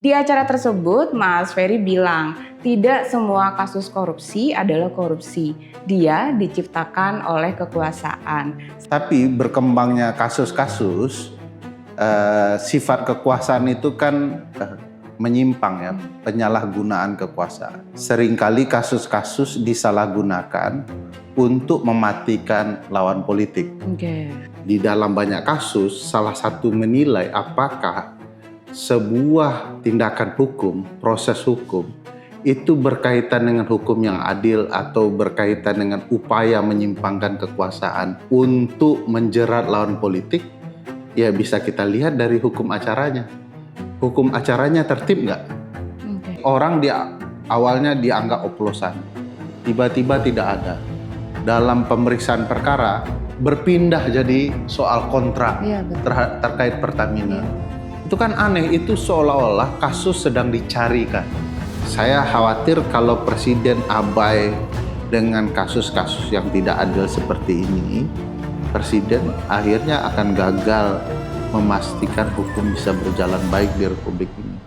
Di acara tersebut, Mas Ferry bilang, tidak semua kasus korupsi adalah korupsi. Dia diciptakan oleh kekuasaan. Tapi berkembangnya kasus-kasus, sifat kekuasaan itu kan menyimpang ya, penyalahgunaan kekuasaan. Seringkali kasus-kasus disalahgunakan untuk mematikan lawan politik. Di dalam banyak kasus, salah satu menilai apakah sebuah tindakan hukum, proses hukum, itu berkaitan dengan hukum yang adil atau berkaitan dengan upaya menyimpangkan kekuasaan untuk menjerat lawan politik, ya bisa kita lihat dari hukum acaranya. Hukum acaranya tertib nggak? Orang awalnya dianggap oplosan, tiba-tiba tidak ada. Dalam pemeriksaan perkara, berpindah jadi soal kontrak terkait Pertamina. Itu kan aneh, itu seolah-olah kasus sedang dicarikan. Saya khawatir kalau Presiden abai dengan kasus-kasus yang tidak adil seperti ini, Presiden akhirnya akan gagal memastikan hukum bisa berjalan baik di Republik ini.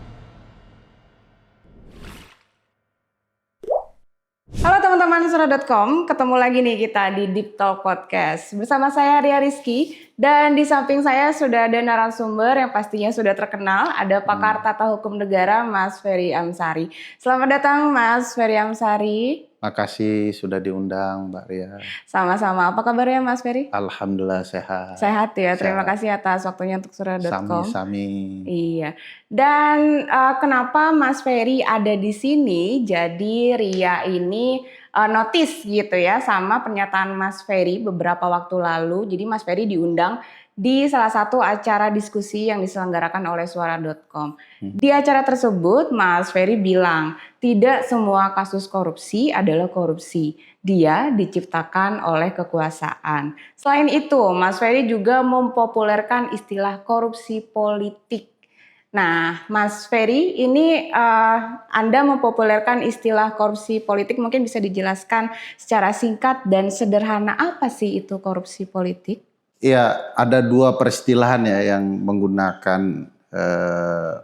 Halo teman-teman Sura.com, ketemu lagi nih kita di Deep Talk Podcast. Bersama saya Ria Rizky, dan di samping saya sudah ada narasumber yang pastinya sudah terkenal, ada pakar tata hukum negara Mas Ferry Amsari. Selamat datang Mas Ferry Amsari. Makasih sudah diundang Mbak Ria. Sama-sama, apa kabarnya Mas Ferry? Alhamdulillah sehat. Sehat ya, terima kasih atas waktunya untuk Sura.com. Sami-sami. Iya, dan kenapa Mas Ferry ada di sini? Jadi Ria ini notice gitu ya sama pernyataan Mas Ferry beberapa waktu lalu. Jadi Mas Ferry diundang di salah satu acara diskusi yang diselenggarakan oleh Suara.com. Di acara tersebut Mas Ferry bilang, tidak semua kasus korupsi adalah korupsi. Dia diciptakan oleh kekuasaan. Selain itu, Mas Ferry juga mempopulerkan istilah korupsi politik. Nah, Mas Ferry, ini Anda mempopulerkan istilah korupsi politik, mungkin bisa dijelaskan secara singkat dan sederhana apa sih itu korupsi politik? Iya, ada dua peristilahan ya yang menggunakan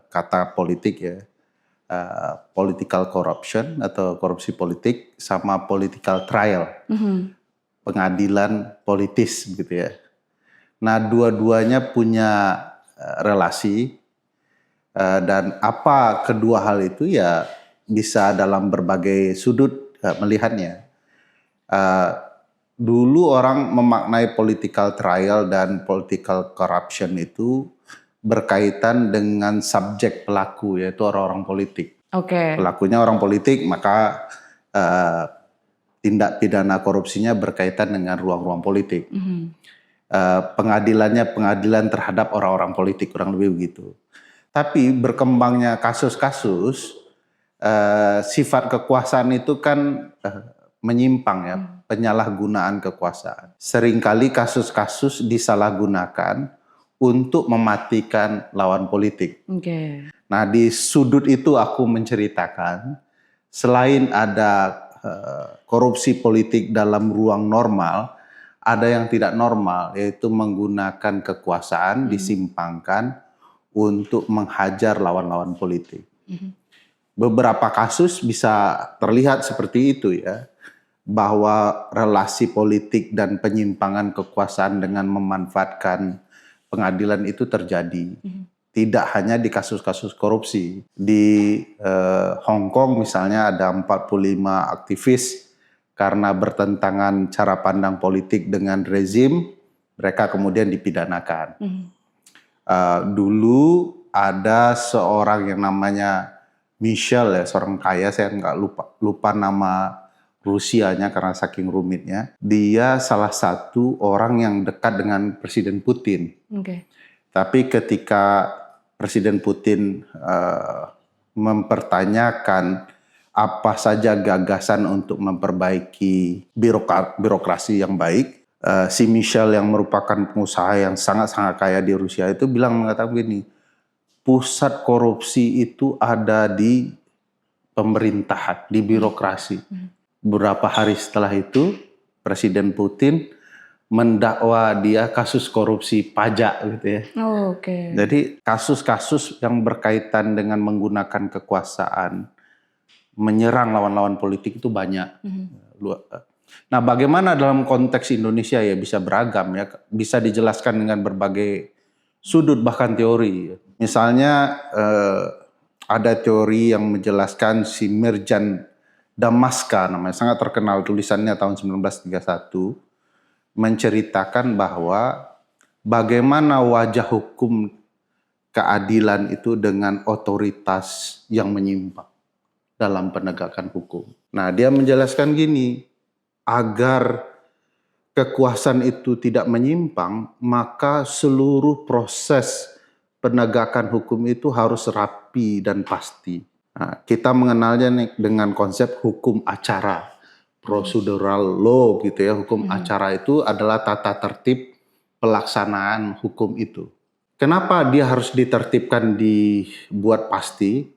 kata politik ya. Political corruption atau korupsi politik sama political trial, pengadilan politis gitu ya. Nah, dua-duanya punya relasi dan apa kedua hal itu ya bisa dalam berbagai sudut melihatnya. Dulu orang memaknai political trial dan political corruption itu berkaitan dengan subjek pelaku, yaitu orang-orang politik. Pelakunya orang politik, maka tindak pidana korupsinya berkaitan dengan ruang-ruang politik. Pengadilannya pengadilan terhadap orang-orang politik, kurang lebih begitu. Tapi berkembangnya kasus-kasus, sifat kekuasaan itu kan menyimpang ya, penyalahgunaan kekuasaan. Seringkali kasus-kasus disalahgunakan untuk mematikan lawan politik. Nah, di sudut itu aku menceritakan, selain ada korupsi politik dalam ruang normal, ada yang tidak normal, yaitu menggunakan kekuasaan disimpangkan untuk menghajar lawan-lawan politik. Beberapa kasus bisa terlihat seperti itu ya, bahwa relasi politik dan penyimpangan kekuasaan dengan memanfaatkan pengadilan itu terjadi. Tidak hanya di kasus-kasus korupsi. Di Hong Kong misalnya ada 45 aktivis karena bertentangan cara pandang politik dengan rezim, mereka kemudian dipidanakan. Dulu ada seorang yang namanya Michelle ya, seorang kaya, saya nggak lupa nama Rusianya karena saking rumitnya. Dia salah satu orang yang dekat dengan Presiden Putin. Tapi ketika Presiden Putin mempertanyakan apa saja gagasan untuk memperbaiki birokrasi yang baik, si Michelle yang merupakan pengusaha yang sangat-sangat kaya di Rusia itu mengatakan begini, pusat korupsi itu ada di pemerintahan, di birokrasi. Beberapa hari setelah itu, Presiden Putin mendakwa dia kasus korupsi pajak gitu ya. Oh, oke. Jadi kasus-kasus yang berkaitan dengan menggunakan kekuasaan, menyerang lawan-lawan politik itu banyak. Nah, bagaimana dalam konteks Indonesia ya bisa beragam ya, bisa dijelaskan dengan berbagai sudut bahkan teori. Misalnya ada teori yang menjelaskan si Mirjan Damaska namanya, sangat terkenal, tulisannya tahun 1931, menceritakan bahwa bagaimana wajah hukum keadilan itu dengan otoritas yang menyimpang dalam penegakan hukum. Nah, dia menjelaskan gini, agar kekuasaan itu tidak menyimpang, maka seluruh proses penegakan hukum itu harus rapi dan pasti. Nah, kita mengenalnya nih dengan konsep hukum acara, procedural law gitu ya. Hukum acara itu adalah tata tertib pelaksanaan hukum itu. Kenapa dia harus ditertibkan, dibuat pasti?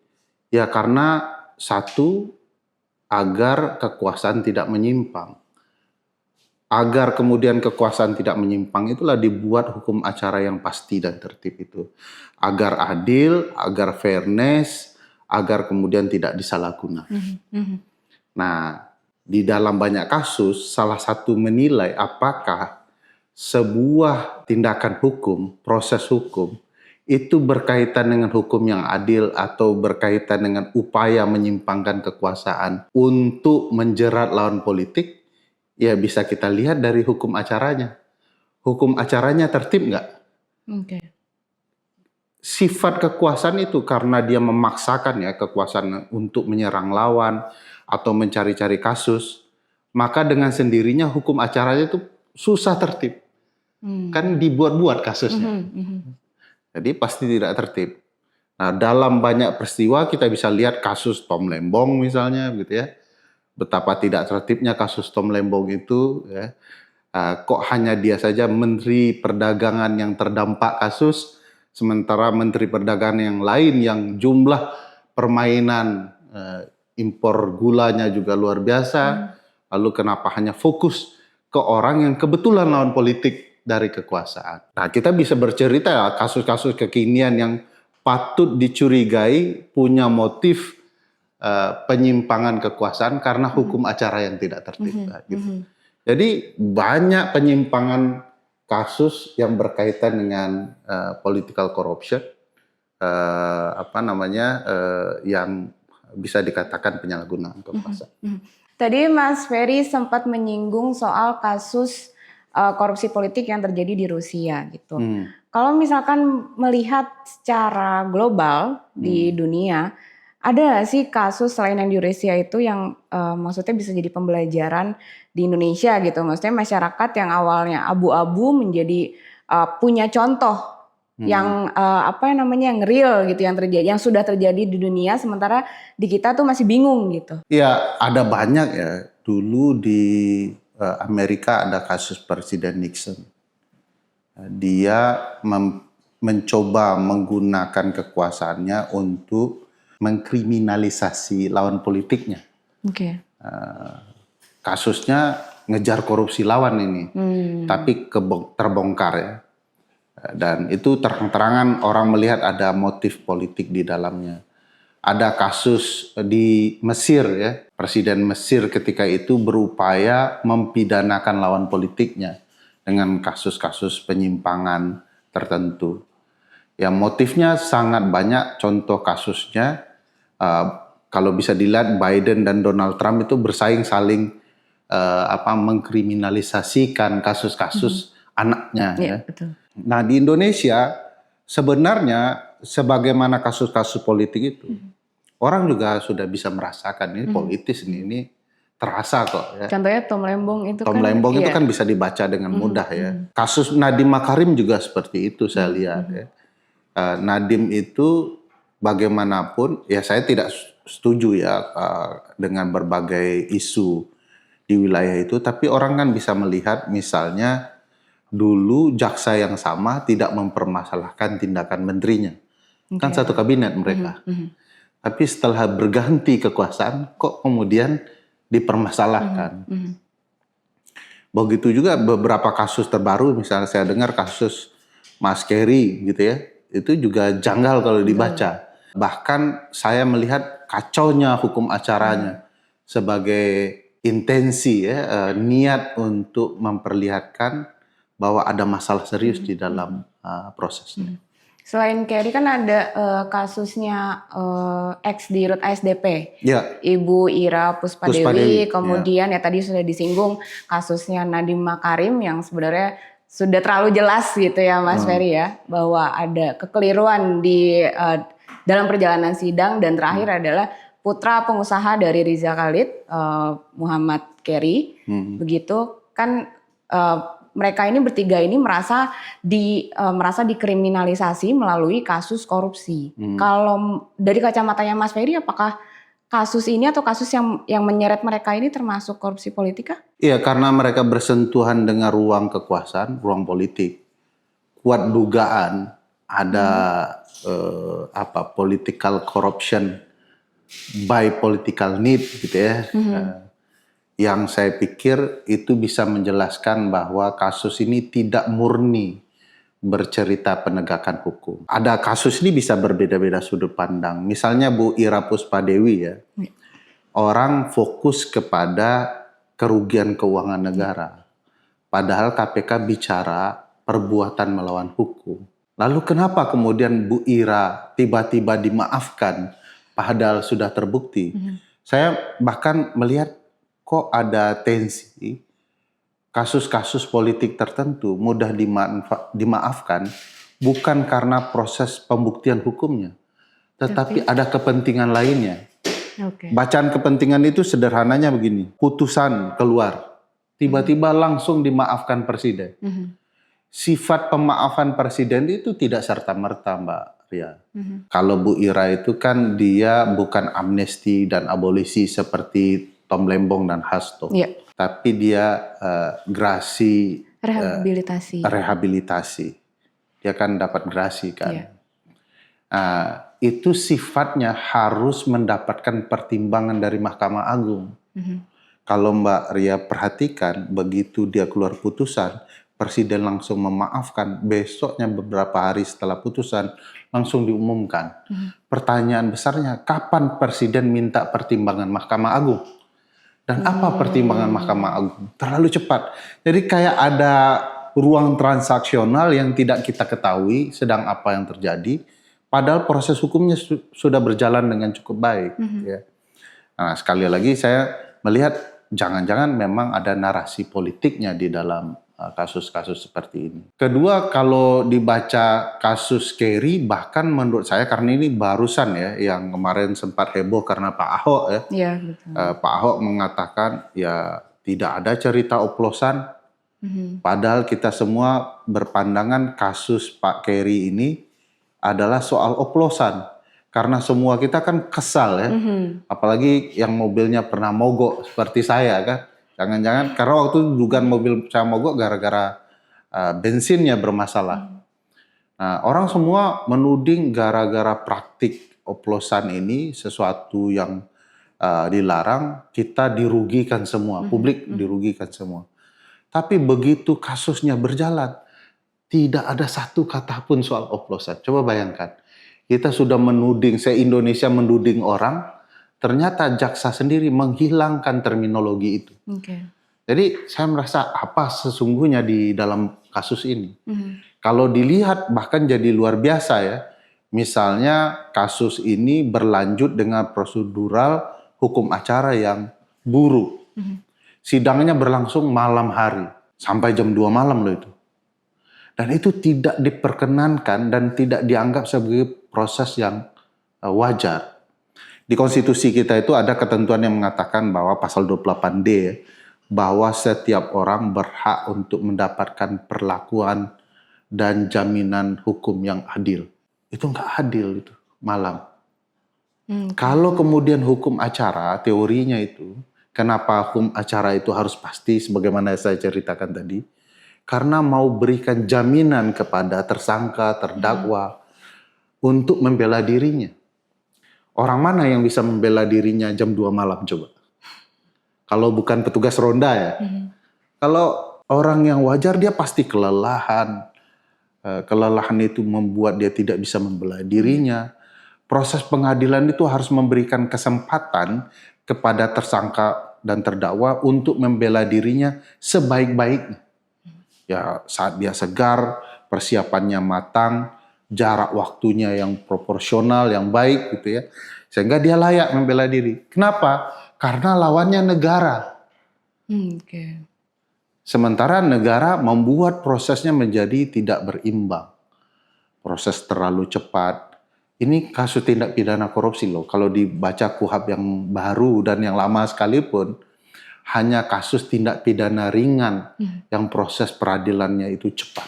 Ya karena satu, agar kekuasaan tidak menyimpang. Agar kemudian kekuasaan tidak menyimpang itulah dibuat hukum acara yang pasti dan tertib itu. Agar adil, agar fairness, agar kemudian tidak disalahgunakan. Nah, di dalam banyak kasus, salah satu menilai apakah sebuah tindakan hukum, proses hukum, itu berkaitan dengan hukum yang adil atau berkaitan dengan upaya menyimpangkan kekuasaan untuk menjerat lawan politik, ya bisa kita lihat dari hukum acaranya. Hukum acaranya tertib nggak? Sifat kekuasaan itu karena dia memaksakan ya kekuasaan untuk menyerang lawan atau mencari-cari kasus, maka dengan sendirinya hukum acaranya itu susah tertib. Kan dibuat-buat kasusnya. Jadi pasti tidak tertib. Nah, dalam banyak peristiwa kita bisa lihat kasus Tom Lembong misalnya gitu ya. Betapa tidak tertibnya kasus Tom Lembong itu ya. Kok hanya dia saja Menteri Perdagangan yang terdampak kasus, sementara Menteri Perdagangan yang lain yang jumlah permainan impor gulanya juga luar biasa. Lalu kenapa hanya fokus ke orang yang kebetulan lawan politik dari kekuasaan. Nah, kita bisa bercerita ya, kasus-kasus kekinian yang patut dicurigai punya motif penyimpangan kekuasaan karena hukum acara yang tidak tertib. Gitu. Jadi banyak penyimpangan kasus yang berkaitan dengan political corruption, yang bisa dikatakan penyalahgunaan kekuasaan. Tadi Mas Ferry sempat menyinggung soal kasus korupsi politik yang terjadi di Rusia gitu. Kalau misalkan melihat secara global di dunia, ada sih kasus selain yang di Rusia itu yang maksudnya bisa jadi pembelajaran di Indonesia gitu. Maksudnya masyarakat yang awalnya abu-abu menjadi punya contoh yang yang real gitu, yang terjadi, yang sudah terjadi di dunia, sementara di kita tuh masih bingung gitu. Ya ada banyak ya. Dulu di Amerika ada kasus Presiden Nixon. Dia mencoba menggunakan kekuasaannya untuk mengkriminalisasi lawan politiknya. Kasusnya ngejar korupsi lawan ini, tapi terbongkar ya. Dan itu terang-terangan orang melihat ada motif politik di dalamnya. Ada kasus di Mesir ya, Presiden Mesir ketika itu berupaya mempidanakan lawan politiknya dengan kasus-kasus penyimpangan tertentu. Ya motifnya sangat banyak, contoh kasusnya kalau bisa dilihat Biden dan Donald Trump itu bersaing saling mengkriminalisasikan kasus-kasus anaknya. Ya. Betul. Nah di Indonesia sebenarnya sebagaimana kasus-kasus politik itu, orang juga sudah bisa merasakan ini politis ini terasa kok. Ya. Contohnya Tom Lembong itu Tom Lembong itu kan bisa dibaca dengan mudah ya. Kasus Nadiem Makarim juga seperti itu saya lihat ya. Nadiem itu bagaimanapun ya saya tidak setuju ya dengan berbagai isu di wilayah itu, tapi orang kan bisa melihat misalnya dulu jaksa yang sama tidak mempermasalahkan tindakan menterinya. Kan satu kabinet mereka. Tapi setelah berganti kekuasaan kok kemudian dipermasalahkan. Begitu juga beberapa kasus terbaru, misalnya saya dengar kasus Mas Kerry gitu ya, itu juga janggal kalau dibaca. Bahkan saya melihat kacaunya hukum acaranya sebagai intensi ya, niat untuk memperlihatkan bahwa ada masalah serius di dalam prosesnya. Selain Kerry kan ada kasusnya ex di Rut ASDP, Ya, Ibu Ira Puspadewi, Puspadewi, kemudian ya tadi sudah disinggung kasusnya Nadiem Makarim yang sebenarnya sudah terlalu jelas gitu ya Mas Ferry ya, bahwa ada kekeliruan di dalam perjalanan sidang, dan terakhir adalah putra pengusaha dari Riza Khalid, Muhammad Kerry, begitu kan. Mereka ini bertiga ini merasa dikriminalisasi melalui kasus korupsi. Kalau dari kacamatanya Mas Ferry, apakah kasus ini atau kasus yang menyeret mereka ini termasuk korupsi politik kah? iya, karena mereka bersentuhan dengan ruang kekuasaan, ruang politik. Kuat dugaan ada political corruption by political need gitu ya. Yang saya pikir itu bisa menjelaskan bahwa kasus ini tidak murni bercerita penegakan hukum. Ada kasus ini bisa berbeda-beda sudut pandang. Misalnya Bu Ira Puspadewi ya, orang fokus kepada kerugian keuangan negara. Padahal KPK bicara perbuatan melawan hukum. Lalu kenapa kemudian Bu Ira tiba-tiba dimaafkan padahal sudah terbukti? Saya bahkan melihat kok ada tensi kasus-kasus politik tertentu mudah dimaafkan bukan karena proses pembuktian hukumnya, tetapi ada kepentingan lainnya. Bacaan kepentingan itu sederhananya begini, putusan keluar, tiba-tiba langsung dimaafkan presiden. Sifat pemaafan presiden itu tidak serta-merta Mbak Ria. Kalau Bu Ira itu kan dia bukan amnesti dan abolisi seperti Tom Lembong dan Hasto. Tapi dia grasi, rehabilitasi. Dia kan dapat grasi kan. Itu sifatnya harus mendapatkan pertimbangan dari Mahkamah Agung. Kalau Mbak Ria perhatikan, begitu dia keluar putusan, Presiden langsung memaafkan, besoknya beberapa hari setelah putusan langsung diumumkan. Pertanyaan besarnya, kapan Presiden minta pertimbangan Mahkamah Agung? Dan apa pertimbangan Mahkamah Agung? Terlalu cepat. Jadi kayak ada ruang transaksional yang tidak kita ketahui sedang apa yang terjadi, padahal proses hukumnya sudah berjalan dengan cukup baik. Ya. Nah, sekali lagi saya melihat jangan-jangan memang ada narasi politiknya di dalam kasus-kasus seperti ini. Kedua, kalau dibaca kasus Kerry, bahkan menurut saya karena ini barusan ya, yang kemarin sempat heboh karena Pak Ahok ya. Iya, betul. Pak Ahok mengatakan ya tidak ada cerita oplosan, padahal kita semua berpandangan kasus Pak Kerry ini adalah soal oplosan. Karena semua kita kan kesal ya, apalagi yang mobilnya pernah mogok seperti saya kan. Jangan-jangan karena waktu itu dugaan mobil saya mogok gara-gara bensinnya bermasalah. Nah, orang semua menuding gara-gara praktik oplosan ini sesuatu yang dilarang, kita dirugikan semua, publik dirugikan semua. Tapi begitu kasusnya berjalan, tidak ada satu kata pun soal oplosan. Coba bayangkan, kita sudah menuding, se-Indonesia menuding orang, ternyata jaksa sendiri menghilangkan terminologi itu. Jadi saya merasa apa sesungguhnya di dalam kasus ini. Kalau dilihat bahkan jadi luar biasa ya. Misalnya kasus ini berlanjut dengan prosedural hukum acara yang buruk. Sidangnya berlangsung malam hari. Sampai jam 2 malam loh itu. Dan itu tidak diperkenankan dan tidak dianggap sebagai proses yang wajar. Di konstitusi kita itu ada ketentuan yang mengatakan bahwa pasal 28D bahwa setiap orang berhak untuk mendapatkan perlakuan dan jaminan hukum yang adil. Itu nggak adil itu malam. Kalau kemudian hukum acara teorinya itu, kenapa hukum acara itu harus pasti sebagaimana saya ceritakan tadi? Karena mau berikan jaminan kepada tersangka, terdakwa untuk membela dirinya. Orang mana yang bisa membela dirinya jam 2 malam coba? Kalau bukan petugas ronda ya. Kalau orang yang wajar dia pasti kelelahan. Kelelahan itu membuat dia tidak bisa membela dirinya. Proses pengadilan itu harus memberikan kesempatan kepada tersangka dan terdakwa untuk membela dirinya sebaik-baiknya. Ya, saat dia segar, persiapannya matang, jarak waktunya yang proporsional, yang baik gitu ya. Sehingga dia layak membela diri. Kenapa? Karena lawannya negara. Oke. Sementara negara membuat prosesnya menjadi tidak berimbang. Proses terlalu cepat. Ini kasus tindak pidana korupsi loh. Kalau dibaca KUHP yang baru dan yang lama sekalipun, hanya kasus tindak pidana ringan yang proses peradilannya itu cepat.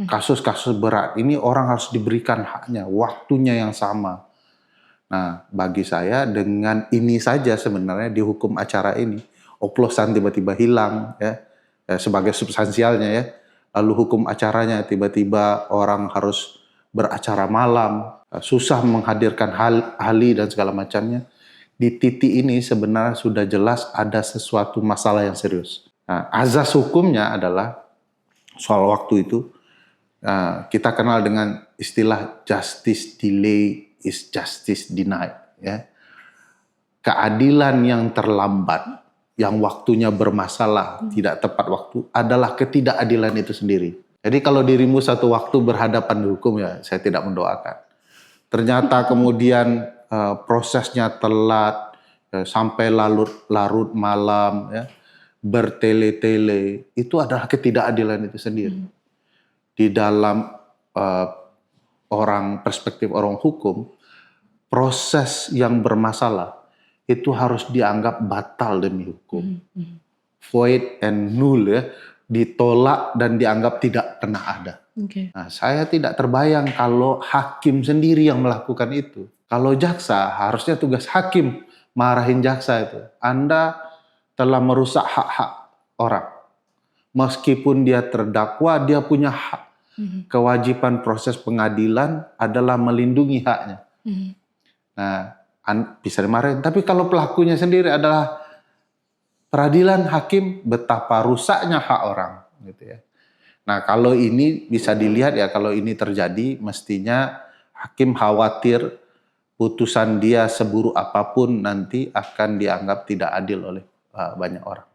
Kasus-kasus berat ini orang harus diberikan haknya, waktunya yang sama. Nah, bagi saya dengan ini saja sebenarnya di hukum acara ini, oplosan tiba-tiba hilang ya, sebagai substansialnya ya. Lalu hukum acaranya tiba-tiba orang harus beracara malam, susah menghadirkan ahli dan segala macamnya. Di titik ini sebenarnya sudah jelas ada sesuatu masalah yang serius. Nah, azas hukumnya adalah soal waktu itu kita kenal dengan istilah justice delay is justice denied. Ya. Keadilan yang terlambat, yang waktunya bermasalah, tidak tepat waktu, adalah ketidakadilan itu sendiri. Jadi kalau dirimu satu waktu berhadapan di hukum ya saya tidak mendoakan. Ternyata kemudian prosesnya telat, sampai larut malam, ya, bertele-tele, itu adalah ketidakadilan itu sendiri. Di dalam perspektif orang hukum, proses yang bermasalah itu harus dianggap batal demi hukum. Void and null ya, ditolak dan dianggap tidak pernah ada. Okay. Nah, saya tidak terbayang kalau hakim sendiri yang melakukan itu. Kalau jaksa, harusnya tugas hakim marahin jaksa itu. Anda telah merusak hak-hak orang. Meskipun dia terdakwa, dia punya hak. Kewajiban proses pengadilan adalah melindungi haknya. Nah, bisa dimarahin. Tapi kalau pelakunya sendiri adalah peradilan, hakim, betapa rusaknya hak orang, gitu ya. Nah, kalau ini bisa dilihat ya, kalau ini terjadi, mestinya hakim khawatir putusan dia seburuk apapun nanti akan dianggap tidak adil oleh banyak orang.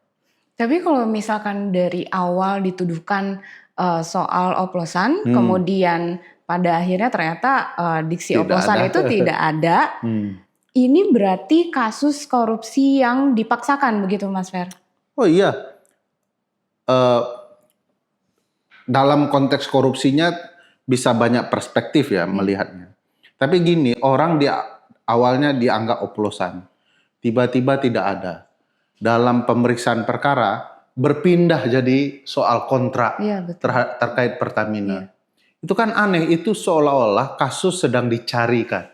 Tapi kalau misalkan dari awal dituduhkan soal oplosan, kemudian pada akhirnya ternyata diksi Tidak oplosan ada. itu tidak ada, ini berarti kasus korupsi yang dipaksakan begitu Mas Fer? Oh iya, dalam konteks korupsinya bisa banyak perspektif ya melihatnya. Tapi gini, orang awalnya dianggap oplosan, tiba-tiba tidak ada. Dalam pemeriksaan perkara berpindah jadi soal kontrak terkait Pertamina. Itu kan aneh, itu seolah-olah kasus sedang dicarikan.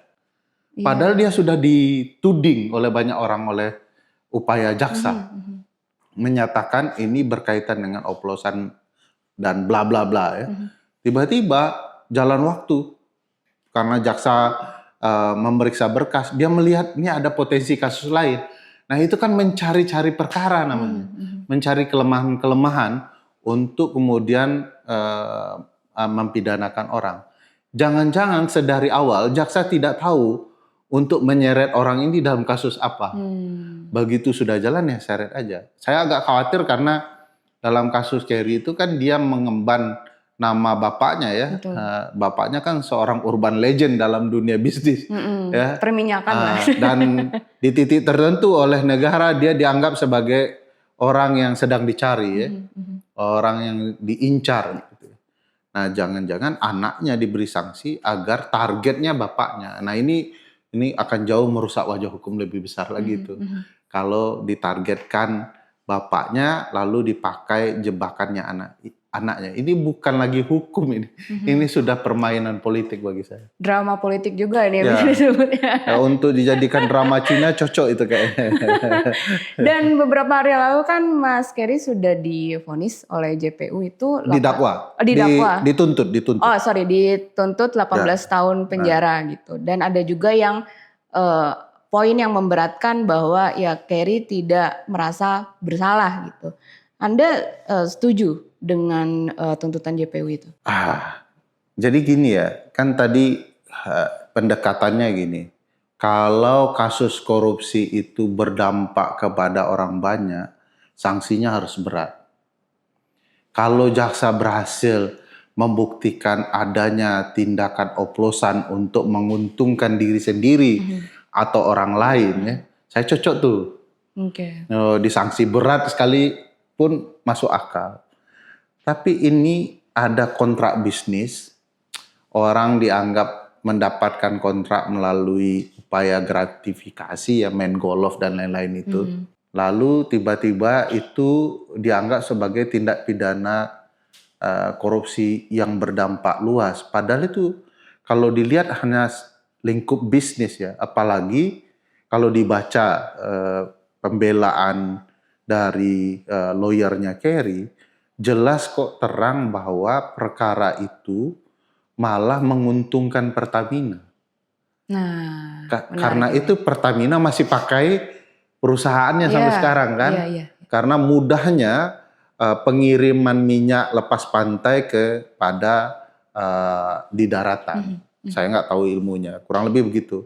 Padahal dia sudah dituding oleh banyak orang oleh upaya jaksa. Menyatakan ini berkaitan dengan oplosan dan bla bla bla ya. Tiba-tiba jalan waktu karena jaksa memeriksa berkas, dia melihat ini ada potensi kasus lain. Nah, itu kan mencari-cari perkara namanya. Mencari kelemahan-kelemahan untuk kemudian mempidanakan orang. Jangan-jangan sedari awal jaksa tidak tahu untuk menyeret orang ini dalam kasus apa. Begitu sudah jalan ya seret aja. Saya agak khawatir karena dalam kasus Kerry itu kan dia mengemban nama bapaknya ya. Bapaknya kan seorang urban legend dalam dunia bisnis. Ya. Perminyakan lah. Dan di titik tertentu oleh negara dia dianggap sebagai orang yang sedang dicari ya. Orang yang diincar. Gitu. Nah, jangan-jangan anaknya diberi sanksi agar targetnya bapaknya. Nah, ini akan jauh merusak wajah hukum lebih besar lagi itu. Kalau ditargetkan bapaknya lalu dipakai jebakannya anaknya. Ini bukan lagi hukum ini. Ini sudah permainan politik bagi saya. Drama politik juga ini ya. disebutnya. Ya, untuk dijadikan drama Cina cocok itu kayaknya. Dan beberapa hari lalu kan Mas Kerry sudah divonis oleh JPU itu didakwa. Dituntut. Oh, sorry, dituntut 18 tahun penjara gitu. Dan ada juga yang poin yang memberatkan bahwa ya Kerry tidak merasa bersalah gitu. Anda setuju dengan tuntutan JPU itu? Jadi gini ya, kan tadi pendekatannya gini. Kalau kasus korupsi itu berdampak kepada orang banyak, sanksinya harus berat. Kalau jaksa berhasil membuktikan adanya tindakan oplosan untuk menguntungkan diri sendiri atau orang lain, ya, saya cocok tuh. Oke. Disanksi berat sekalipun masuk akal. Tapi ini ada kontrak bisnis, orang dianggap mendapatkan kontrak melalui upaya gratifikasi, ya main golf dan lain-lain itu. Lalu tiba-tiba itu dianggap sebagai tindak pidana korupsi yang berdampak luas. Padahal itu kalau dilihat hanya lingkup bisnis ya, apalagi kalau dibaca pembelaan dari lawyernya Kerry, jelas kok terang bahwa perkara itu malah menguntungkan Pertamina. Nah, Karena itu Pertamina masih pakai perusahaannya sampai sekarang kan. Karena mudahnya pengiriman minyak lepas pantai kepada di daratan. Saya nggak tahu ilmunya, kurang lebih begitu.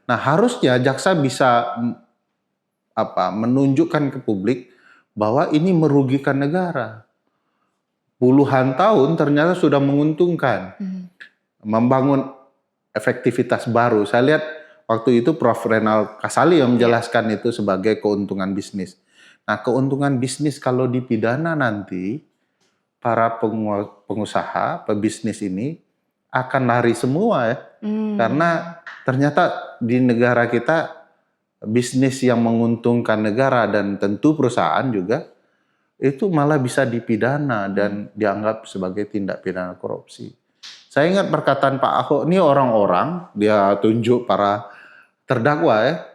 Nah, harusnya jaksa bisa menunjukkan ke publik bahwa ini merugikan negara. Puluhan tahun ternyata sudah menguntungkan. Membangun efektivitas baru. Saya lihat waktu itu Prof. Renal Kasali yang menjelaskan itu sebagai keuntungan bisnis. Nah, keuntungan bisnis kalau dipidana nanti, para pengusaha, pebisnis ini akan lari semua ya. Karena ternyata di negara kita bisnis yang menguntungkan negara dan tentu perusahaan juga itu malah bisa dipidana dan dianggap sebagai tindak pidana korupsi. Saya ingat perkataan Pak Ahok, ini orang-orang, dia tunjuk para terdakwa ya,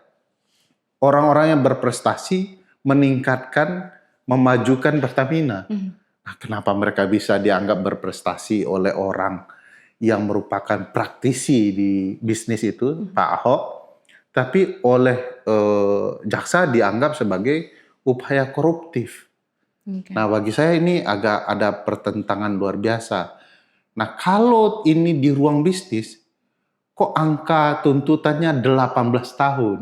orang-orang yang berprestasi meningkatkan, memajukan Pertamina. Nah, kenapa mereka bisa dianggap berprestasi oleh orang yang merupakan praktisi di bisnis itu, Pak Ahok, tapi oleh jaksa dianggap sebagai upaya koruptif. Nah, bagi saya ini agak ada pertentangan luar biasa. Nah, kalau ini di ruang bisnis, kok angka tuntutannya 18 tahun?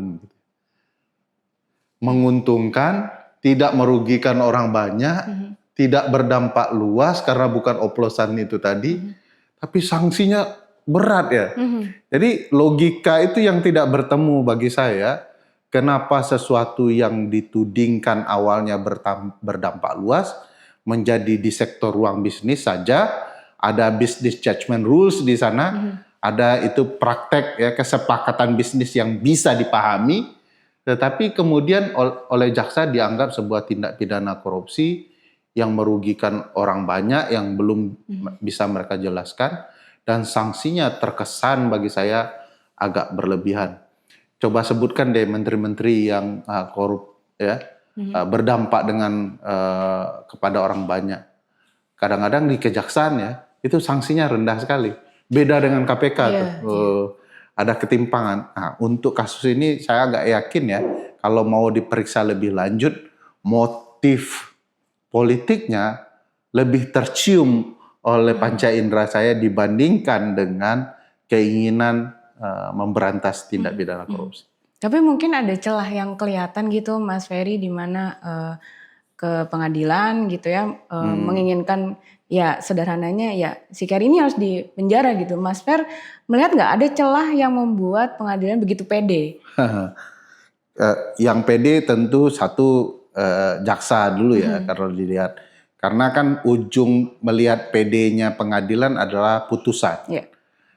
Menguntungkan, tidak merugikan orang banyak, tidak berdampak luas karena bukan oplosan itu tadi, tapi sanksinya berat ya. Jadi logika itu yang tidak bertemu bagi saya. Kenapa sesuatu yang ditudingkan awalnya berdampak luas menjadi di sektor ruang bisnis saja, ada business judgment rules di sana, ada itu praktek ya kesepakatan bisnis yang bisa dipahami, tetapi kemudian oleh jaksa dianggap sebuah tindak pidana korupsi yang merugikan orang banyak yang belum bisa mereka jelaskan, dan sanksinya terkesan bagi saya agak berlebihan. Coba sebutkan deh menteri-menteri yang korup ya, berdampak dengan kepada orang banyak. Kadang-kadang di kejaksaan ya itu sanksinya rendah sekali. Beda dengan KPK tuh. Ada ketimpangan. Nah, untuk kasus ini saya agak yakin ya, kalau mau diperiksa lebih lanjut, motif politiknya lebih tercium oleh panca indera saya dibandingkan dengan keinginan memberantas tindak pidana korupsi. Tapi mungkin ada celah yang kelihatan gitu, Mas Ferry, di mana ke pengadilan gitu ya, menginginkan ya sederhananya ya si Kerry ini harus dipenjara gitu. Mas Fer melihat nggak ada celah yang membuat pengadilan begitu pede? Yang pede tentu satu jaksa dulu ya, kalau dilihat. Karena kan ujung melihat PD-nya pengadilan adalah putusan.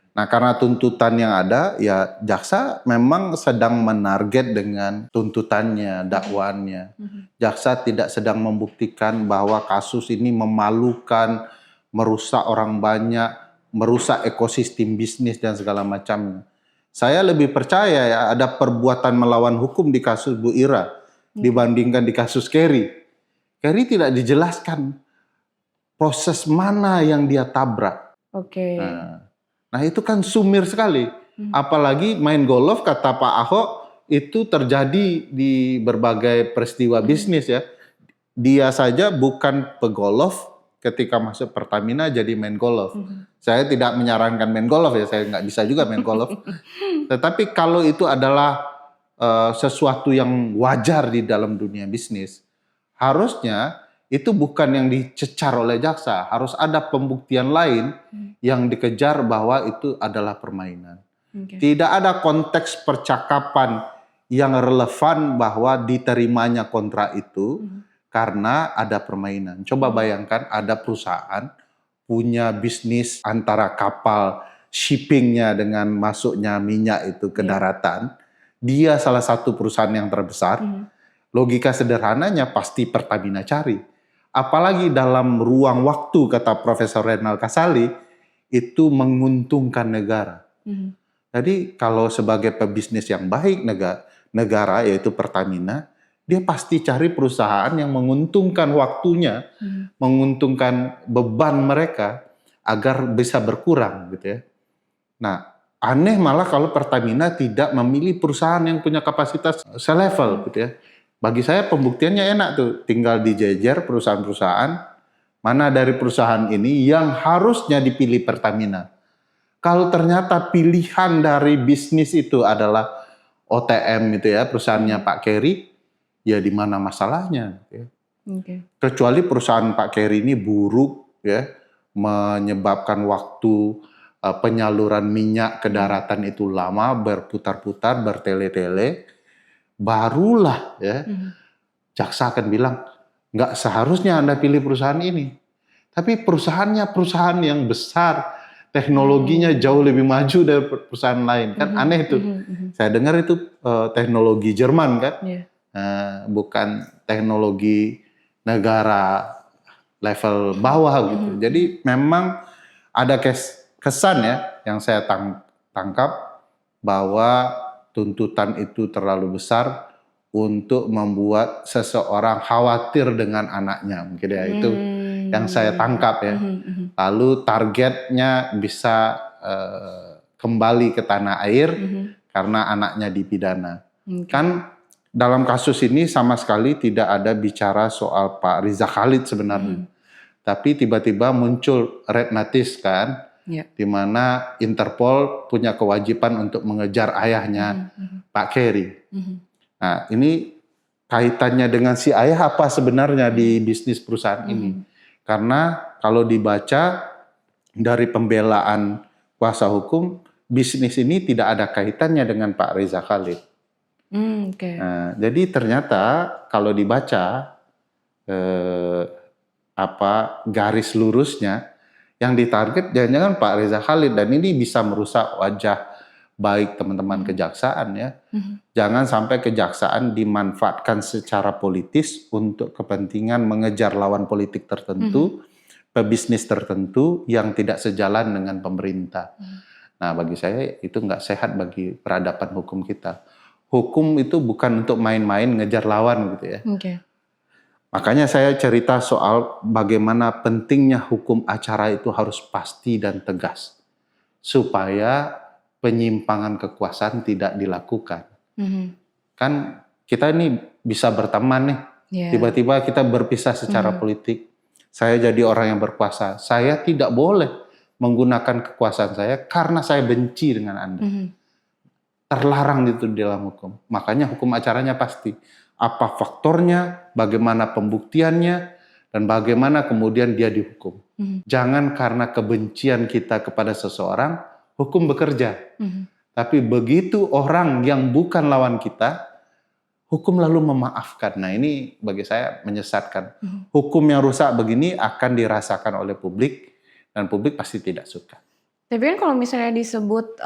Nah, karena tuntutan yang ada, ya jaksa memang sedang menarget dengan tuntutannya, dakwaannya. Jaksa tidak sedang membuktikan bahwa kasus ini memalukan, merusak orang banyak, merusak ekosistem bisnis dan segala macamnya. Saya lebih percaya ya ada perbuatan melawan hukum di kasus Bu Ira dibandingkan di kasus Kerry. Kerry tidak dijelaskan proses mana yang dia tabrak. Nah itu kan sumir sekali. Apalagi main golf kata Pak Ahok itu terjadi di berbagai peristiwa bisnis ya. dia saja bukan pegolf, ketika masuk Pertamina jadi main golf. Saya tidak menyarankan main golf ya, saya nggak bisa juga main golf. Tetapi kalau itu adalah sesuatu yang wajar di dalam dunia bisnis, harusnya itu bukan yang dicecar oleh jaksa, harus ada pembuktian lain yang dikejar bahwa itu adalah permainan. Tidak ada konteks percakapan yang relevan bahwa diterimanya kontrak itu karena ada permainan. Coba bayangkan ada perusahaan punya bisnis antara kapal shippingnya dengan masuknya minyak itu ke daratan. Dia salah satu perusahaan yang terbesar. Logika sederhananya pasti Pertamina cari. Apalagi dalam ruang waktu, kata Profesor Renal Kasali, itu menguntungkan negara. Jadi kalau sebagai pebisnis yang baik negara yaitu Pertamina, dia pasti cari perusahaan yang menguntungkan waktunya, menguntungkan beban mereka agar bisa berkurang gitu ya. Nah, aneh malah kalau Pertamina tidak memilih perusahaan yang punya kapasitas selevel gitu ya. Bagi saya pembuktiannya enak tuh, tinggal dijejer perusahaan-perusahaan, mana dari perusahaan ini yang harusnya dipilih Pertamina. Kalau ternyata pilihan dari bisnis itu adalah OTM itu ya, perusahaannya Pak Keri, ya di mana masalahnya? Ya. Kecuali perusahaan Pak Keri ini buruk ya, menyebabkan waktu penyaluran minyak ke daratan itu lama, berputar-putar, bertele-tele. Barulah ya jaksa akan bilang nggak seharusnya Anda pilih perusahaan ini. Tapi perusahaannya perusahaan yang besar, teknologinya jauh lebih maju dari perusahaan lain. Kan aneh itu. Saya dengar itu teknologi Jerman kan, bukan teknologi negara level bawah gitu. Jadi memang ada kesan ya yang saya tangkap bahwa tuntutan itu terlalu besar untuk membuat seseorang khawatir dengan anaknya, mungkin ya itu yang saya tangkap ya. Lalu targetnya bisa kembali ke tanah air karena anaknya dipidana. Kan dalam kasus ini sama sekali tidak ada bicara soal Pak Riza Khalid sebenarnya, tapi tiba-tiba muncul red notice kan. Di mana Interpol punya kewajiban untuk mengejar ayahnya Pak Keri. Nah, ini kaitannya dengan si ayah apa sebenarnya di bisnis perusahaan ini? Karena kalau dibaca dari pembelaan kuasa hukum, bisnis ini tidak ada kaitannya dengan Pak Riza Khalid. Nah, jadi ternyata kalau dibaca garis lurusnya, yang ditarget jangan-jangan Pak Riza Khalid, dan ini bisa merusak wajah baik teman-teman kejaksaan ya. Jangan sampai kejaksaan dimanfaatkan secara politis untuk kepentingan mengejar lawan politik tertentu, pebisnis tertentu yang tidak sejalan dengan pemerintah. Nah, bagi saya itu nggak sehat bagi peradaban hukum kita. Hukum itu bukan untuk main-main ngejar lawan gitu ya. Makanya saya cerita soal bagaimana pentingnya hukum acara itu harus pasti dan tegas. Supaya penyimpangan kekuasaan tidak dilakukan. Kan kita ini bisa berteman nih. Tiba-tiba kita berpisah secara politik. Saya jadi orang yang berkuasa. Saya tidak boleh menggunakan kekuasaan saya karena saya benci dengan Anda. Terlarang itu di dalam hukum. Makanya hukum acaranya pasti. Apa faktornya, bagaimana pembuktiannya, dan bagaimana kemudian dia dihukum. Jangan karena kebencian kita kepada seseorang, hukum bekerja. Tapi begitu orang yang bukan lawan kita, hukum lalu memaafkan. Nah, ini bagi saya menyesatkan. Hukum yang rusak begini akan dirasakan oleh publik, dan publik pasti tidak suka. Tapi kan kalau misalnya disebut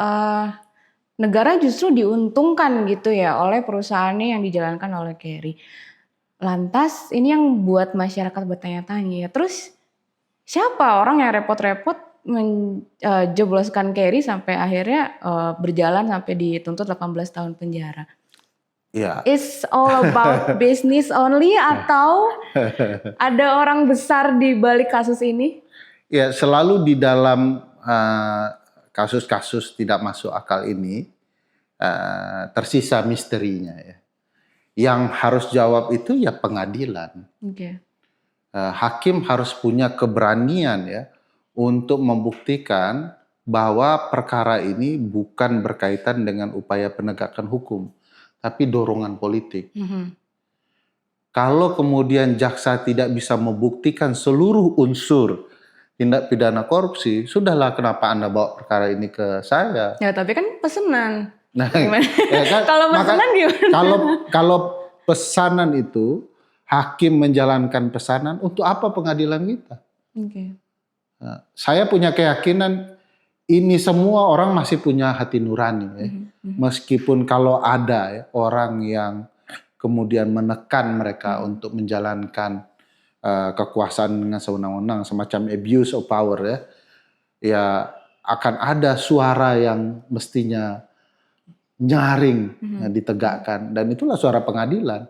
negara justru diuntungkan gitu ya oleh perusahaannya yang dijalankan oleh Keri. Lantas ini yang buat masyarakat bertanya-tanya, terus siapa orang yang repot-repot menjebloskan Keri sampai akhirnya berjalan sampai dituntut 18 tahun penjara? It's all about business only atau ada orang besar di balik kasus ini? Ya, selalu di dalam kasus-kasus tidak masuk akal ini tersisa misterinya ya. Yang harus jawab itu ya pengadilan. Oke. Hakim harus punya keberanian ya untuk membuktikan bahwa perkara ini bukan berkaitan dengan upaya penegakan hukum, tapi dorongan politik. Kalau kemudian jaksa tidak bisa membuktikan seluruh unsur tindak pidana korupsi, sudahlah kenapa Anda bawa perkara ini ke saya? Ya tapi kan pesanan. Nah, Gimana? ya kan? Kalau pesanan gimana? Kalau pesanan itu hakim menjalankan pesanan, untuk apa pengadilan kita? Oke. Nah, saya punya keyakinan ini semua orang masih punya hati nurani ya. Meskipun kalau ada ya, orang yang kemudian menekan mereka untuk menjalankan kekuasaan dengan sewenang-wenang, semacam abuse of power ya, ya akan ada suara yang mestinya nyaring ditegakkan, dan itulah suara pengadilan.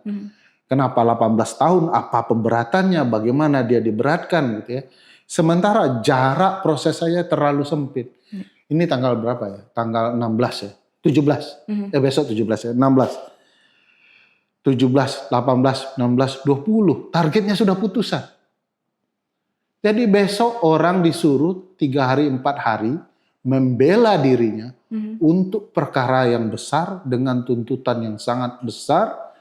Kenapa 18 tahun? Apa pemberatannya? Bagaimana dia diberatkan gitu ya? Sementara jarak proses saya terlalu sempit. Ini tanggal berapa ya? Tanggal 16 ya? 17. Besok 17 ya? 16. 17, 18, 19, 20. Targetnya sudah putusan. Jadi besok orang disuruh 3 hari, 4 hari membela dirinya untuk perkara yang besar dengan tuntutan yang sangat besar.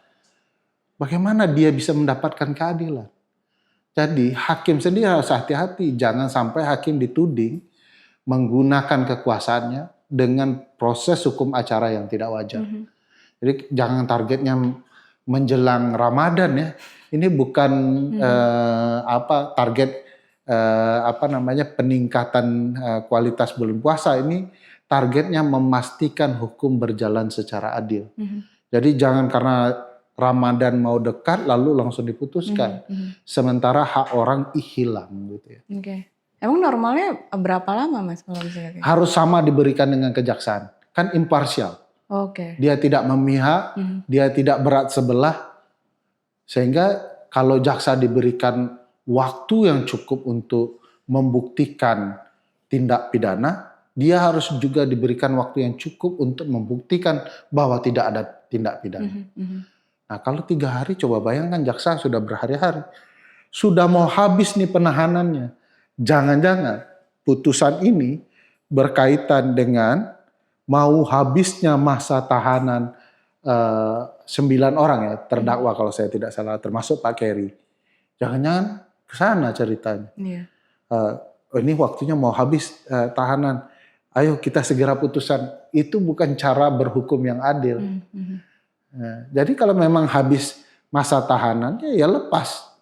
Bagaimana dia bisa mendapatkan keadilan? Jadi hakim sendiri harus hati-hati. Jangan sampai hakim dituding menggunakan kekuasaannya dengan proses hukum acara yang tidak wajar. Jadi jangan targetnya menjelang Ramadan ya. Ini bukan target peningkatan kualitas bulan puasa. Ini targetnya memastikan hukum berjalan secara adil. Jadi jangan karena Ramadan mau dekat lalu langsung diputuskan. Sementara hak orang hilang gitu ya. Oke. Emang normalnya berapa lama Mas kalau misalnya kayak? Harus sama diberikan dengan kejaksaan. Kan imparsial. Oke. Dia tidak memihak, dia tidak berat sebelah. Sehingga kalau jaksa diberikan waktu yang cukup untuk membuktikan tindak pidana, dia harus juga diberikan waktu yang cukup untuk membuktikan bahwa tidak ada tindak pidana. Nah kalau 3 hari, coba bayangkan jaksa sudah berhari-hari. Sudah mau habis nih penahanannya. Jangan-jangan putusan ini berkaitan dengan mau habisnya masa tahanan 9 orang ya terdakwa kalau saya tidak salah, termasuk Pak Keri. Jangan-jangan ke sana ceritanya. Iya. Ini waktunya mau habis tahanan. Ayo kita segera putusan. Itu bukan cara berhukum yang adil. Jadi kalau memang habis masa tahanannya ya lepas.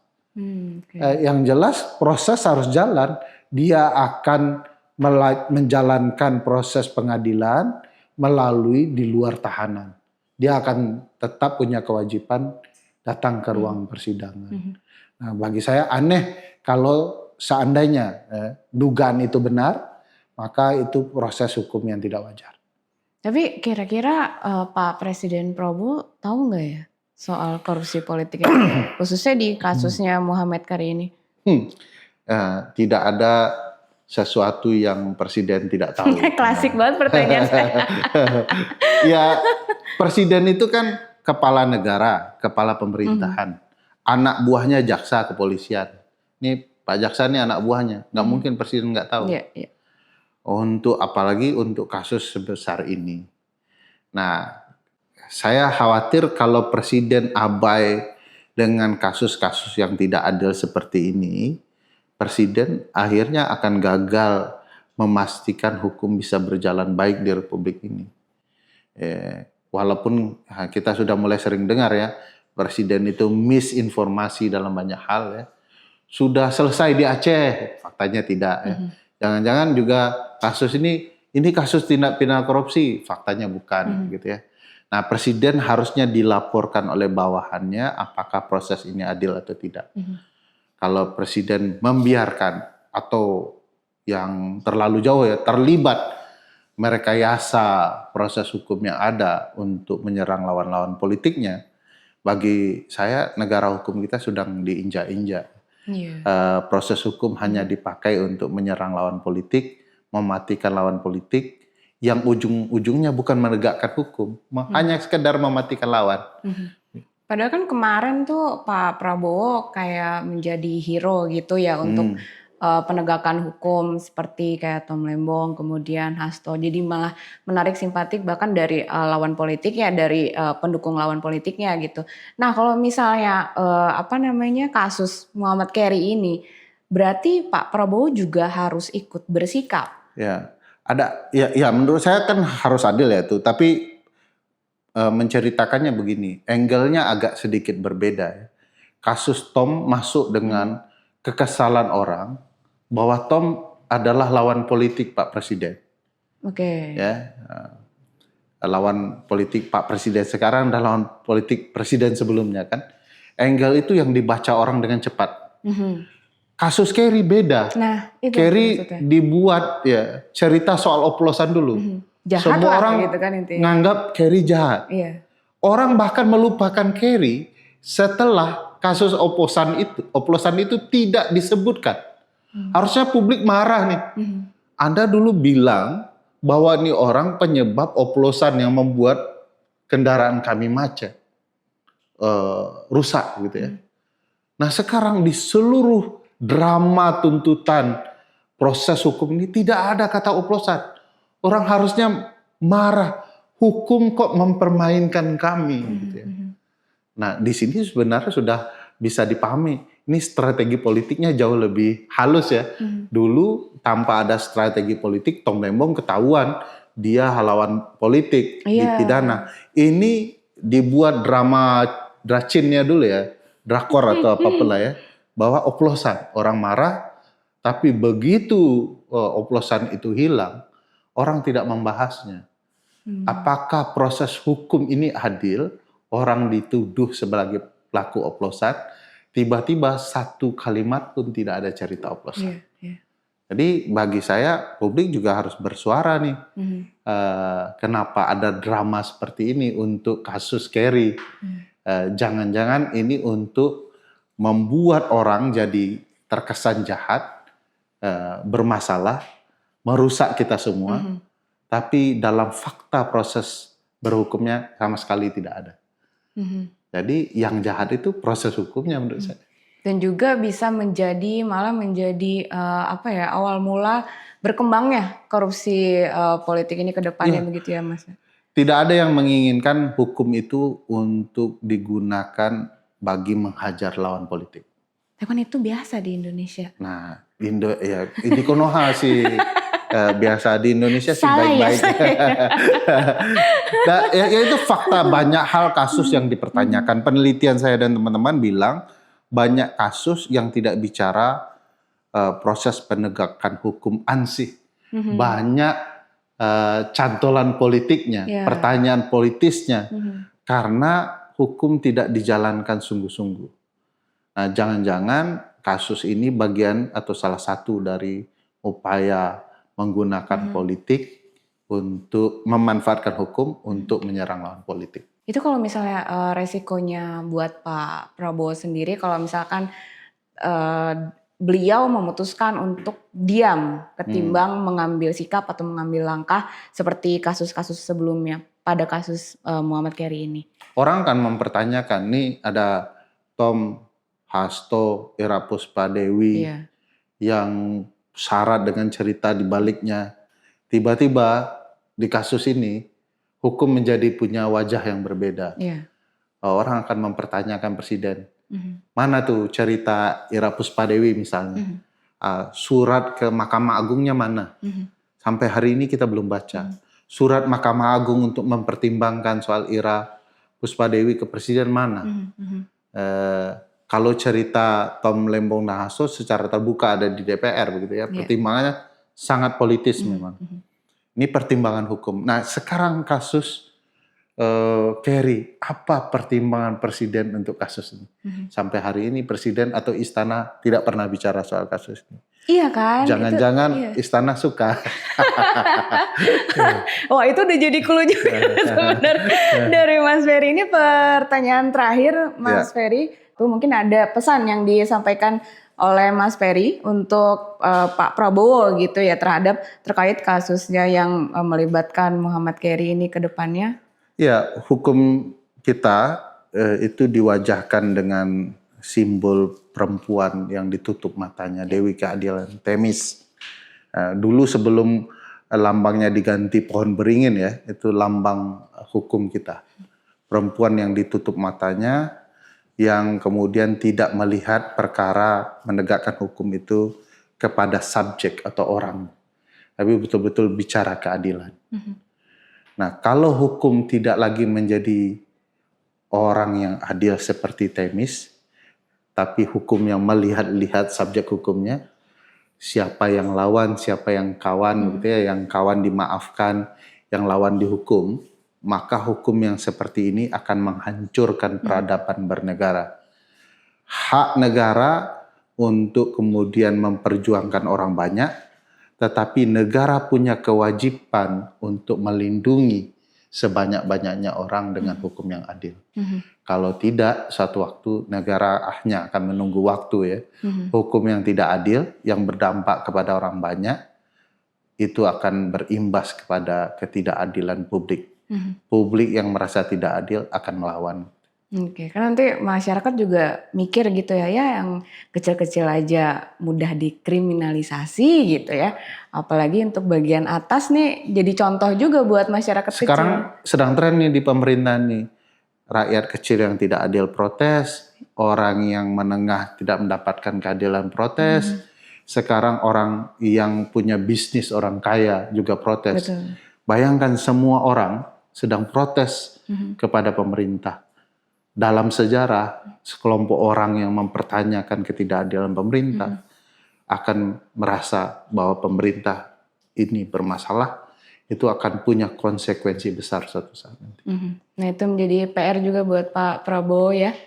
Yang jelas proses harus jalan. Dia akan menjalankan proses pengadilan melalui di luar tahanan. Dia akan tetap punya kewajiban datang ke ruang persidangan. Nah, bagi saya aneh kalau seandainya dugaan itu benar, maka itu proses hukum yang tidak wajar. Tapi kira-kira Pak Presiden Prabowo tahu nggak ya soal korupsi politik ini? Khususnya di kasusnya Muhammad Kari ini. Tidak ada sesuatu yang presiden tidak tahu. Klasik banget pertanyaan saya. Ya, presiden itu kan kepala negara, kepala pemerintahan. Anak buahnya jaksa kepolisian. Ini Pak Jaksa ini anak buahnya. Nggak mungkin presiden nggak tahu. Iya. Apalagi untuk kasus sebesar ini. Nah, saya khawatir kalau presiden abai dengan kasus-kasus yang tidak adil seperti ini, presiden akhirnya akan gagal memastikan hukum bisa berjalan baik di Republik ini. Walaupun kita sudah mulai sering dengar ya, presiden itu misinformasi dalam banyak hal ya. Sudah selesai di Aceh, faktanya tidak ya. Jangan-jangan juga kasus ini kasus tindak pidana korupsi, faktanya bukan gitu ya. Nah, presiden harusnya dilaporkan oleh bawahannya apakah proses ini adil atau tidak. Kalau presiden membiarkan atau yang terlalu jauh ya terlibat merekayasa proses hukum yang ada untuk menyerang lawan-lawan politiknya, bagi saya negara hukum kita sedang diinjak-injak. Proses hukum hanya dipakai untuk menyerang lawan politik, mematikan lawan politik, yang ujung-ujungnya bukan menegakkan hukum, hanya sekedar mematikan lawan. Padahal kan kemarin tuh Pak Prabowo kayak menjadi hero gitu ya untuk penegakan hukum seperti kayak Tom Lembong, kemudian Hasto. Jadi malah menarik simpatik bahkan dari lawan politiknya, dari pendukung lawan politiknya gitu. Nah kalau misalnya kasus Muhammad Carey ini, berarti Pak Prabowo juga harus ikut bersikap. Ya, ada ya menurut saya kan harus adil ya itu, tapi menceritakannya begini, angle-nya agak sedikit berbeda ya. Kasus Tom masuk dengan kekesalan orang bahwa Tom adalah lawan politik Pak Presiden. Oke. Ya, lawan politik Pak Presiden sekarang adalah lawan politik Presiden sebelumnya kan. Angle itu yang dibaca orang dengan cepat. Kasus Carey beda. Nah, itu Carey maksudnya. dibuat ya cerita soal oplosan dulu. Jahat Semua lah orang gitu kan intinya. nganggap Carey jahat. Iya. Orang bahkan melupakan Carey setelah kasus oplosan itu tidak disebutkan. Harusnya publik marah nih. Anda dulu bilang bahwa ini orang penyebab oplosan yang membuat kendaraan kami macet, rusak gitu ya. Nah sekarang di seluruh drama tuntutan proses hukum ini tidak ada kata oplosan. Orang harusnya marah, hukum kok mempermainkan kami gitu ya. Nah di sini sebenarnya sudah bisa dipahami, ini strategi politiknya jauh lebih halus ya. Dulu tanpa ada strategi politik, Tom Lembong ketahuan dia lawan politik, dipidana. Ini dibuat drama dracinnya dulu ya, drakor atau apapun lah ya, bahwa oplosan, orang marah, tapi begitu oplosan itu hilang, orang tidak membahasnya. Apakah proses hukum ini adil? Orang dituduh sebagai pelaku oplosan, tiba-tiba satu kalimat pun tidak ada cerita oplosan. Jadi bagi saya publik juga harus bersuara nih. Kenapa ada drama seperti ini untuk kasus Carey? Jangan-jangan ini untuk membuat orang jadi terkesan jahat, bermasalah, merusak kita semua. Tapi dalam fakta proses berhukumnya sama sekali tidak ada. Jadi yang jahat itu proses hukumnya menurut saya. Dan juga bisa malah menjadi awal mula berkembangnya korupsi politik ini ke depannya begitu ya Mas? Tidak ada yang menginginkan hukum itu untuk digunakan bagi menghajar lawan politik. Tapi kan itu biasa di Indonesia. Nah, di Konoha sih biasa, di Indonesia sih baik-baik. Nah, ya itu fakta, banyak hal kasus yang dipertanyakan. Penelitian saya dan teman-teman bilang banyak kasus yang tidak bicara proses penegakan hukum ansih. Banyak cantolan politiknya, pertanyaan politisnya, karena hukum tidak dijalankan sungguh-sungguh. Nah, jangan-jangan kasus ini bagian atau salah satu dari upaya menggunakan politik untuk memanfaatkan hukum untuk menyerang lawan politik. Itu kalau misalnya resikonya buat Pak Prabowo sendiri, kalau misalkan beliau memutuskan untuk diam ketimbang mengambil sikap atau mengambil langkah seperti kasus-kasus sebelumnya pada kasus Muhammad Carey ini. Orang kan mempertanyakan, nih ada Tom, Hasto, Ira Puspadewi yang syarat dengan cerita di baliknya. Tiba-tiba di kasus ini hukum menjadi punya wajah yang berbeda. Orang akan mempertanyakan Presiden. Mana tuh cerita Ira Puspadewi misalnya. Surat ke Mahkamah Agungnya mana? Sampai hari ini kita belum baca. Surat Mahkamah Agung untuk mempertimbangkan soal Ira Puspadewi ke Presiden mana? Kalau cerita Tom Lembong dan Hasto secara terbuka ada di DPR begitu ya. Pertimbangannya sangat politis memang. Ini pertimbangan hukum. Nah, sekarang kasus Carey, apa pertimbangan Presiden untuk kasus ini? Sampai hari ini Presiden atau Istana tidak pernah bicara soal kasus ini. Iya kan? Jangan-jangan Istana suka. Wah, itu udah jadi clue juga sebenarnya dari Mas Ferry. Ini pertanyaan terakhir Mas Ferry. Tuh mungkin ada pesan yang disampaikan oleh Mas Ferry untuk Pak Prabowo gitu ya terkait kasusnya yang melibatkan Muhammad Carey ini ke depannya. Ya, hukum kita itu diwajahkan dengan simbol perempuan yang ditutup matanya, Dewi Keadilan, Themis. Dulu sebelum lambangnya diganti pohon beringin ya, itu lambang hukum kita. Perempuan yang ditutup matanya, yang kemudian tidak melihat perkara menegakkan hukum itu kepada subjek atau orang, tapi betul-betul bicara keadilan. Nah, kalau hukum tidak lagi menjadi orang yang adil seperti Themis, tapi hukum yang melihat-lihat subjek hukumnya, siapa yang lawan, siapa yang kawan, gitu ya, yang kawan dimaafkan, yang lawan dihukum, maka hukum yang seperti ini akan menghancurkan peradaban bernegara. Hak negara untuk kemudian memperjuangkan orang banyak, tetapi negara punya kewajiban untuk melindungi sebanyak-banyaknya orang dengan hukum yang adil. Kalau tidak, suatu waktu negara hanya akan menunggu waktu ya. Hukum yang tidak adil, yang berdampak kepada orang banyak, itu akan berimbas kepada ketidakadilan publik. Publik yang merasa tidak adil akan melawan. Oke, kan nanti masyarakat juga mikir gitu ya, yang kecil-kecil aja mudah dikriminalisasi gitu ya. Apalagi untuk bagian atas nih jadi contoh juga buat masyarakat Sekarang sedang tren nih di pemerintahan nih. Rakyat kecil yang tidak adil protes, orang yang menengah tidak mendapatkan keadilan protes. Sekarang orang yang punya bisnis, orang kaya juga protes. Betul. Bayangkan semua orang sedang protes kepada pemerintah. Dalam sejarah, sekelompok orang yang mempertanyakan ketidakadilan pemerintah akan merasa bahwa pemerintah ini bermasalah, itu akan punya konsekuensi besar suatu saat nanti. Nah, itu menjadi PR juga buat Pak Prabowo ya.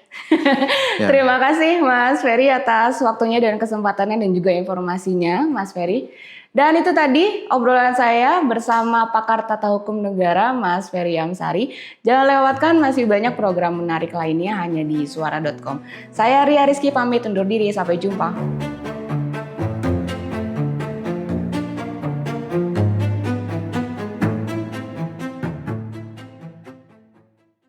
Terima kasih Mas Ferry atas waktunya dan kesempatannya dan juga informasinya, Mas Ferry. Dan itu tadi obrolan saya bersama pakar tata hukum negara Mas Ferry Amsari. Jangan lewatkan masih banyak program menarik lainnya hanya di suara.com. Saya Ria Rizky pamit undur diri, sampai jumpa.